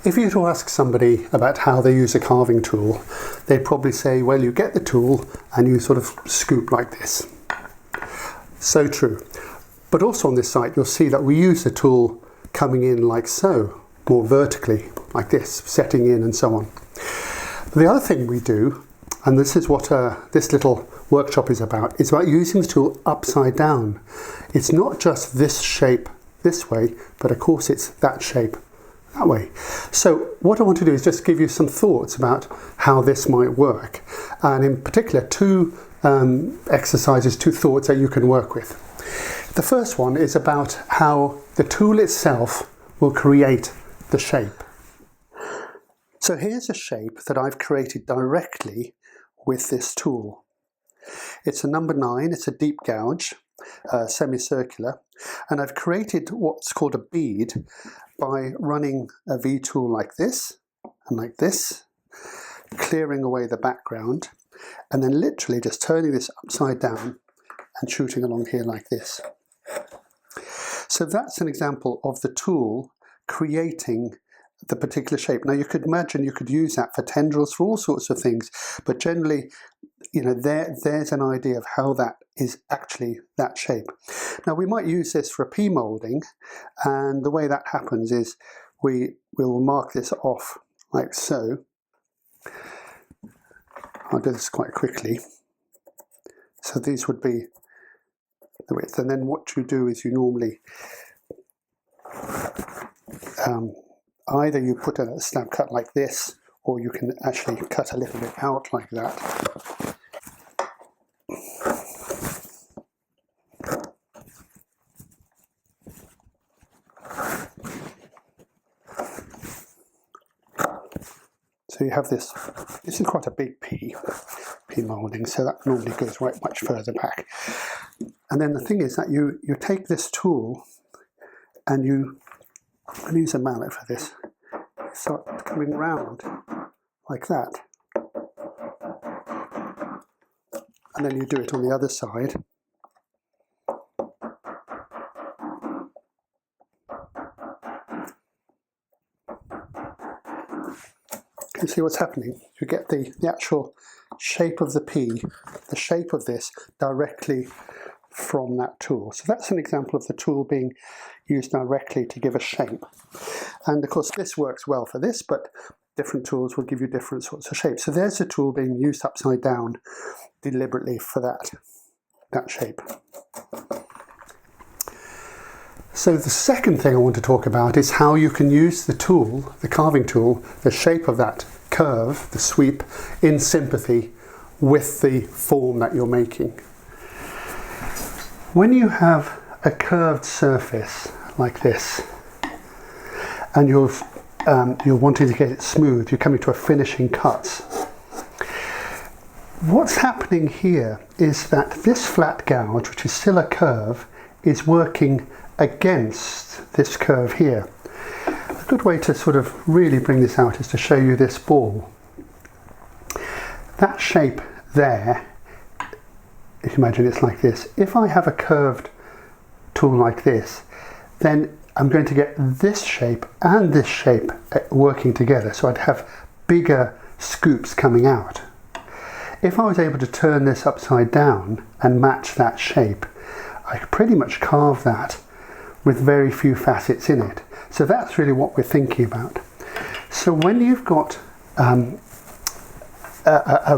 If you were to ask somebody about how they use a carving tool, they'd probably say, well, you get the tool and you sort of scoop like this. So true. But also on this site, you'll see that we use the tool coming in like so, more vertically, like this, setting in and so on. The other thing we do, and this is what this little workshop is about using the tool upside down. It's not just this shape this way, but of course it's that shape that way. So what I want to do is just give you some thoughts about how this might work, and in particular two exercises, two thoughts that you can work with. The first one is about how the tool itself will create the shape. So here's a shape that I've created directly with this tool. It's a number 9, it's a deep gouge, semicircular, and I've created what's called a bead by running a V tool like this and like this, clearing away the background, and then literally just turning this upside down and shooting along here like this. So that's an example of the tool creating the particular shape. Now you could imagine you could use that for tendrils, for all sorts of things, but generally, you know, there's an idea of how that is actually that shape. Now we might use this for a pea moulding, and the way that happens is we will mark this off like so. I'll do this quite quickly. So these would be the width, and then what you do is you normally either you put a stab cut like this, or you can actually cut a little bit out like that. So you have this is quite a big pea moulding, so that normally goes right much further back. And then the thing is that you take this tool and you use a mallet for this, start coming round like that, and then you do it on the other side. You can see what's happening. You get the actual shape of the pea, the shape of this directly from that tool. So that's an example of the tool being used directly to give a shape. And of course this works well for this, but different tools will give you different sorts of shapes. So there's a tool being used upside down deliberately for that shape. So the second thing I want to talk about is how you can use the tool, the carving tool, the shape of that curve, the sweep, in sympathy with the form that you're making. When you have a curved surface like this, and you're wanting to get it smooth, you're coming to a finishing cuts. What's happening here is that this flat gouge, which is still a curve, is working against this curve here. A good way to sort of really bring this out is to show you this ball. That shape there, if you imagine it's like this, if I have a curved tool like this, then I'm going to get this shape and this shape working together, so I'd have bigger scoops coming out. If I was able to turn this upside down and match that shape, I could pretty much carve that with very few facets in it. So that's really what we're thinking about. So when you've got a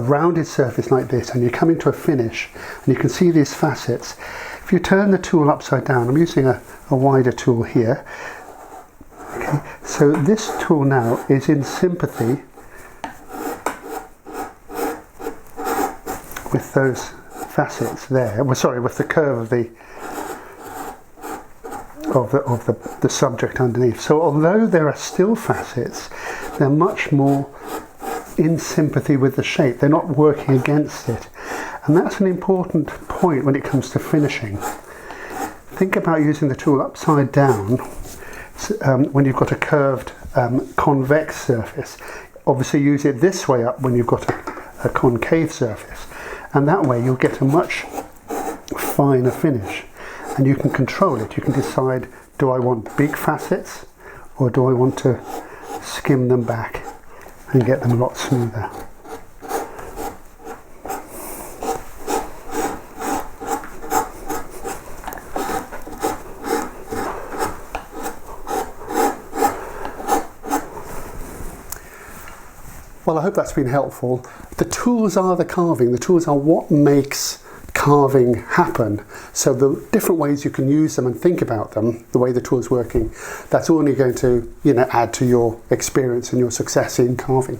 rounded surface like this and you're coming to a finish and you can see these facets, if you turn the tool upside down, I'm using a wider tool here. Okay, so this tool now is in sympathy with those facets there. Well, sorry, with the curve of the subject underneath. So although there are still facets, they're much more in sympathy with the shape. They're not working against it. And that's an important point when it comes to finishing. Think about using the tool upside down when you've got a curved convex surface. Obviously use it this way up when you've got a concave surface. And that way you'll get a much finer finish. And you can control it. You can decide, do I want big facets or do I want to skim them back and get them a lot smoother. Well, I hope that's been helpful. The tools are the carving. The tools are what makes carving happen. So the different ways you can use them and think about them, the way the tool's working, that's only going to, add to your experience and your success in carving.